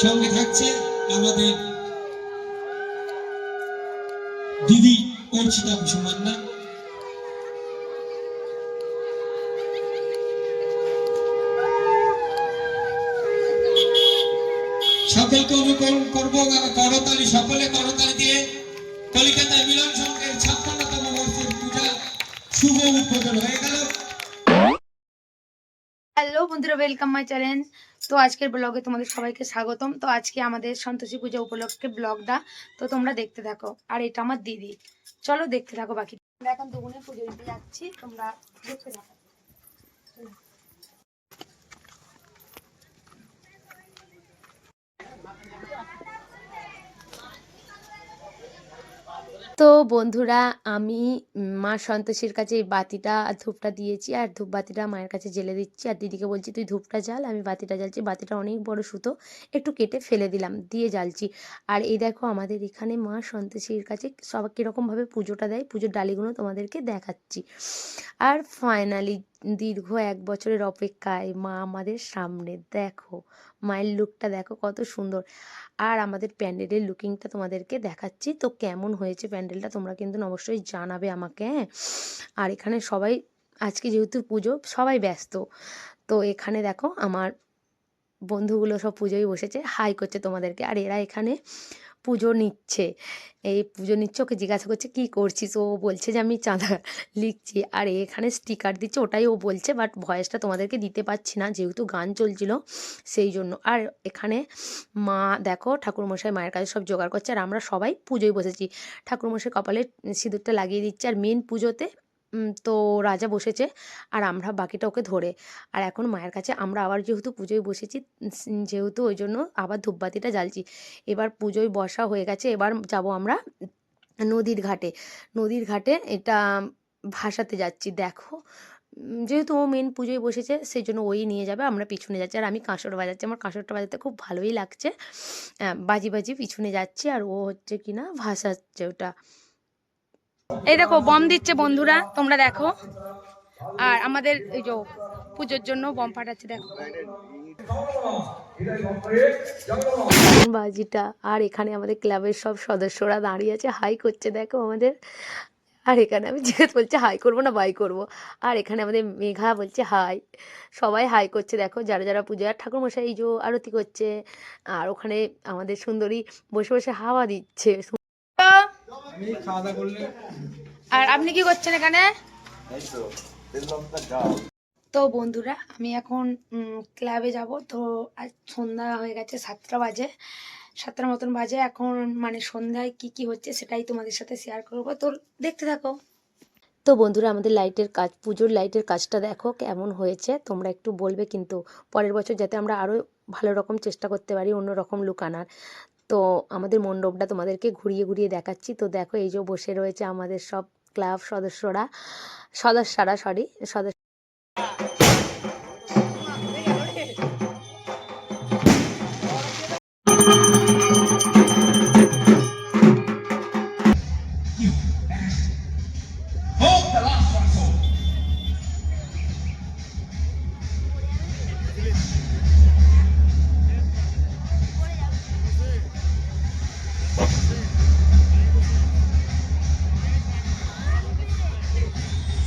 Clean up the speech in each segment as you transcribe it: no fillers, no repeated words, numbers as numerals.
সঙ্গে থাকছে আমাদের দিদি অর্চিতা মুসলমান্না। সকলকে অনুকরণ করবো করতালি, সকলে করতালি দিয়ে কলিকাতা মিলন সংঘের 56তম বর্ষের পূজা শুভ উদ্বোধন হয়ে গেল। হ্যালো বন্ধুরা, ওয়েলকাম মাই চ্যানেল। তো আজকের ব্লগে তোমাদের সবাইকে স্বাগতম। তো আজকে আমাদের সন্তোষী পূজা উপলক্ষে ব্লগটা তো তোমরা দেখতে থাকো। আর এটা আমার দিদি, চলো দেখতে থাকো। বাকি আমরা এখন দুগুনে পুজো দিতে যাচ্ছি, তোমরা দেখতে থাকো। তো বন্ধুরা, আমি মা সন্তোষীর কাছে এই বাতিটা আর ধূপটা দিয়েছি, আর ধূপবাতিটা মায়ের কাছে জেলে দিচ্ছি। আর দিদিকে বলছি তুই ধূপটা জ্বাল, আমি বাতিটা জ্বালছি। বাতিটা অনেক বড় সুতো, একটু কেটে ফেলে দিলাম, দিয়ে জ্বালছি। আর এই দেখো আমাদের এখানে মা সন্তোষীর কাছে সব কীরকমভাবে পুজোটা দেয়, পুজোর ডালিগুলো তোমাদেরকে দেখাচ্ছি। আর ফাইনালি দীর্ঘ 1 বছরের অপেক্ষায় মা আমাদের সামনে, দেখো মায়ের লুকটা দেখো কত সুন্দর। আর আমাদের প্যান্ডেলের লুকিংটা তোমাদেরকে দেখাচ্ছি। তো কেমন হয়েছে প্যান্ডেলটা তোমরা কিন্তু অবশ্যই জানাবে আমাকে, হ্যাঁ। আর এখানে সবাই আজকে যেহেতু পুজো, সবাই ব্যস্ত। তো এখানে দেখো আমার বন্ধুগুলো সব পুজোয় বসেছে, হাই করছে তোমাদেরকে। আর এরা এখানে পুজো নিচ্ছে, এই পুজো নিচ্ছে। ওকে জিজ্ঞাসা করছে কী করছিস, ও বলছে যে আমি চাঁদা লিখছি। আর এখানে স্টিকার দিচ্ছে, ওটাই ও বলছে, বাট ভয়েসটা তোমাদেরকে দিতে পারছি না যেহেতু গান চলছিল সেই জন্য। আর এখানে মা দেখো ঠাকুরমশাই মায়ের কাছে সব জোগাড় করছে, আর আমরা সবাই পুজোয় বসেছি। ঠাকুরমশাই কপালে সিঁদুরটা লাগিয়ে দিচ্ছে। আর মেন পুজোতে তো রাজা বসেছে, আর আমরা বাকিটা ওকে ধরে। আর এখন মায়ের কাছে আমরা আবার যেহেতু পুজোয় বসেছি, যেহেতু ওই জন্য আবার ধূপবাতিটা জ্বালছি। এবার পুজোয় বসা হয়ে গেছে, এবার যাব আমরা নদীর ঘাটে। নদীর ঘাটে এটা ভাসাতে যাচ্ছি। দেখো যেহেতু ও মেন পুজোয় বসেছে সেই জন্য ওই নিয়ে যাবে, আমরা পিছনে যাচ্ছি। আর আমি কাঁসর বাজাচ্ছি, আমার কাঁসরটা বাজাতে খুব ভালোই লাগছে। বাজি বাজি পিছনে যাচ্ছি, আর ও হচ্ছে কিনা ভাসাচ্ছে ওটা। এই দেখো বম দিচ্ছে বন্ধুরা, তোমরা দেখো। আর আমাদের এই যে পুজোর জন্য বম ফাটাচ্ছে, দেখো বাজিটা। আর এখানে আমাদের ক্লাবের সব সদস্যরা দাঁড়িয়ে আছে, হাই করছে দেখো আমাদের। আর এখানে আমি জিজ্ঞেস বলছি হাই করবো না বাই করবো। আর এখানে আমাদের মেঘা বলছে হাই, সবাই হাই করছে দেখো যারা যারা পুজো। আর ঠাকুরমশাই এই যে আরতি করছে, আর ওখানে আমাদের সুন্দরী বসে বসে হাওয়া দিচ্ছে। আর আপনি কি করছেন এখানে? তো বন্ধুরা, আমি এখন ক্লাবে যাব। তো আজ সন্ধ্যা হয়ে গেছে, 7টা বাজে, 7টার মতন বাজে এখন। মানে সন্ধ্যায় কি কি হচ্ছে সেটাই তোমাদের সাথে শেয়ার করবো, তো দেখতে থাকো। তো বন্ধুরা, আমাদের লাইটের কাজ, পুজোর লাইটের কাজটা দেখো কেমন হয়েছে, তোমরা একটু বলবে কিন্তু। পরের বছর যাতে আমরা আরও ভালো রকম চেষ্টা করতে পারি, অন্য রকম লুক আনার। তো আমাদের মণ্ডপটা তোমাদেরকে ঘুরিয়ে ঘুরিয়ে দেখাচ্ছি। তো দেখো এই যে বসে রয়েছে আমাদের সব ক্লাব সদস্যরা, সদস্য।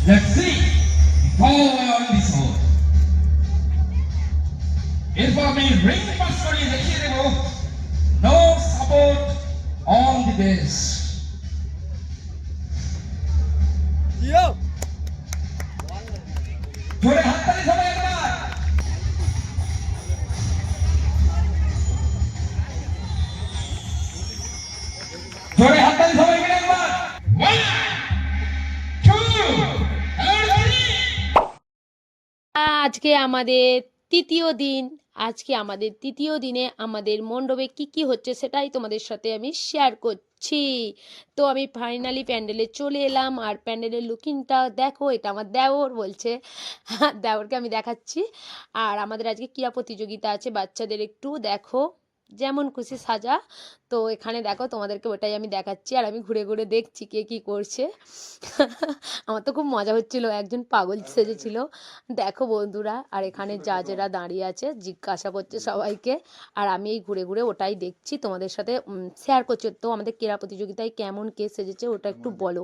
Let's see. Power on this one. এরপর আমি রিং পাস করিয়ে দেখিয়ে দেব no support on the base. জোরে হাততালি সবাই একবার। জোরে হাততালি সবাই মিলে একবার। 1 2 আজকে আমাদের তৃতীয় দিন। আজকে আমাদের তৃতীয় দিনে আমাদের মণ্ডপে কি কি হচ্ছে সেটাই তোমাদের সাথে আমি শেয়ার করছি। তো আমি ফাইনালি প্যান্ডেলে চলে এলাম, আর প্যান্ডেলের লুকিংটা দেখো। এটা আমার দেওর বলছে, দেওরকে আমি দেখাচ্ছি। আর আমাদের আজকে ক্রীড়া প্রতিযোগিতা আছে বাচ্চাদের, একটু দেখো যেমন খুশি সাজা। তো এখানে দেখো তোমাদেরকে ওটাই আমি দেখাচ্ছি আর আমি ঘুরে ঘুরে দেখছি কে কি করছে। আমার তো খুব মজা হচ্ছিল, একজন পাগল সেজেছিল। দেখো বন্ধুরা, আর এখানে জাজেরা দাঁড়িয়ে আছে জিজ্ঞাসা করছে সবাইকে, আর আমি এই ঘুরে ঘুরে ওটাই দেখছি, তোমাদের সাথে শেয়ার করছি। তো আমাদের ক্রীড়া প্রতিযোগিতায় কেমন কে সেজেছে ওটা একটু বলো।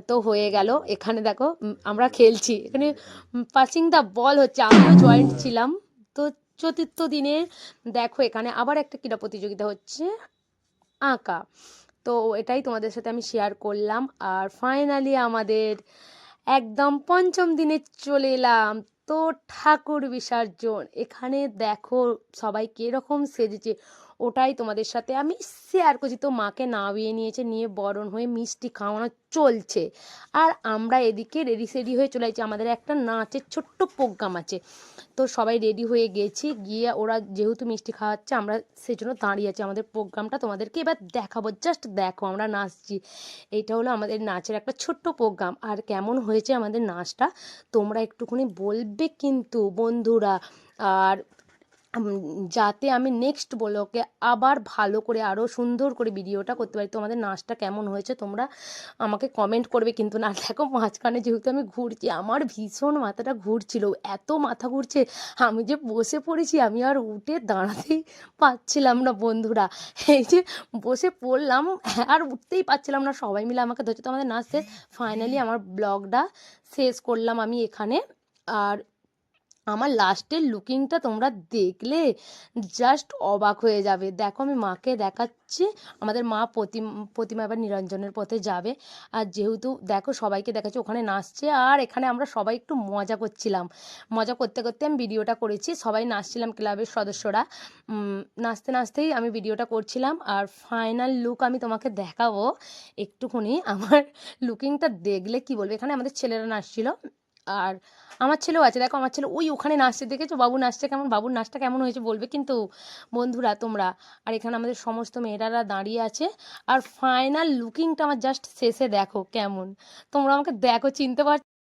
তো হয়ে গেল, এখানে দেখো আমরা খেলছি, এখানে পাসিং দ্য বল হচ্ছে, আমিও জয়েন্ট ছিলাম। তো চতুর্থ দিনের দেখো এখানে আবার একটা ক্রীড়া প্রতিযোগিতা হচ্ছে, আঁকা। তো এটাই তোমাদের সাথে আমি শেয়ার করলাম। আর ফাইনালি আমাদের একদম পঞ্চম দিনে চলে এলাম। তো ঠাকুর বিসর্জন, এখানে দেখো সবাই কিরকম সেজেছে ওটাই তোমাদের সাথে আমি শেয়ার করছি। তো মাকে নামিয়ে নিয়েছে, নিয়ে বরণ হয়ে মিষ্টি খাওয়ানো চলছে, আর আমরা এদিকে রেডি সেডি হয়ে চলে যাচ্ছি। আমাদের একটা নাচের ছোট্ট প্রোগ্রাম আছে, তো সবাই রেডি হয়ে গেছি, গিয়ে ওরা যেহেতু মিষ্টি খাওয়াচ্ছে আমরা সেই জন্য দাঁড়িয়ে আছি। আমাদের প্রোগ্রামটা তোমাদেরকে এবার দেখাবো, জাস্ট দেখো আমরা নাচছি। এইটা হলো আমাদের নাচের একটা ছোট্ট প্রোগ্রাম। আর কেমন হয়েছে আমাদের নাচটা তোমরা একটুখানি বলবে কিন্তু বন্ধুরা। আর যাতে আমি নেক্সট ব্লগে আবার ভালো করে আরও সুন্দর করে ভিডিওটা করতে পারি। তোমাদের নাচটা কেমন হয়েছে তোমরা আমাকে কমেন্ট করবে কিন্তু। না দেখো মাঝখানে যেহেতু আমি ঘুরছি, আমার ভীষণ মাথাটা ঘুরছিল, এত মাথা ঘুরছে, আমি যে বসে পড়েছি, আমি আর উঠে দাঁড়াতেই পারছিলাম না বন্ধুরা। এই যে বসে পড়লাম, আর উঠতেই পারছিলাম না, সবাই মিলে আমাকে ধরছে। তো আমাদের নাচ শেষ, ফাইনালি আমার ব্লগটা শেষ করলাম আমি এখানে। আর আমার লাস্টের লুকিংটা তোমরা দেখলে জাস্ট অবাক হয়ে যাবে। দেখো আমি মাকে দেখাচ্ছি, আমাদের মা প্রতিমা এবার নিরঞ্জনের পথে যাবে। আর যেহেতু দেখো সবাইকে দেখাচ্ছি ওখানে নাচছে, আর এখানে আমরা সবাই একটু মজা করছিলাম। মজা করতে করতে আমি ভিডিওটা করেছি, সবাই নাচছিলাম ক্লাবের সদস্যরা, নাচতে নাচতেই আমি ভিডিওটা করছিলাম। আর ফাইনাল লুক আমি তোমাকে দেখাবো একটুখানি। আমার লুকিংটা দেখলে কি বলবে। এখানে আমাদের ছেলেরা নাচছিল, আর আমার ছেলেও আছে, দেখো আমার ছেলে ওই ওখানে নাচছে, দেখেছো বাবু নাচছে কেমন, বাবুর নাচটা কেমন হয়েছে বলবে কিন্তু বন্ধুরা তোমরা। আর এখানে আমাদের সমস্ত মেয়েরা দাঁড়িয়ে আছে। আর ফাইনাল লুকিংটা আমার জাস্ট শেষে দেখো কেমন, তোমরা আমাকে দেখো চিনতে পারছো।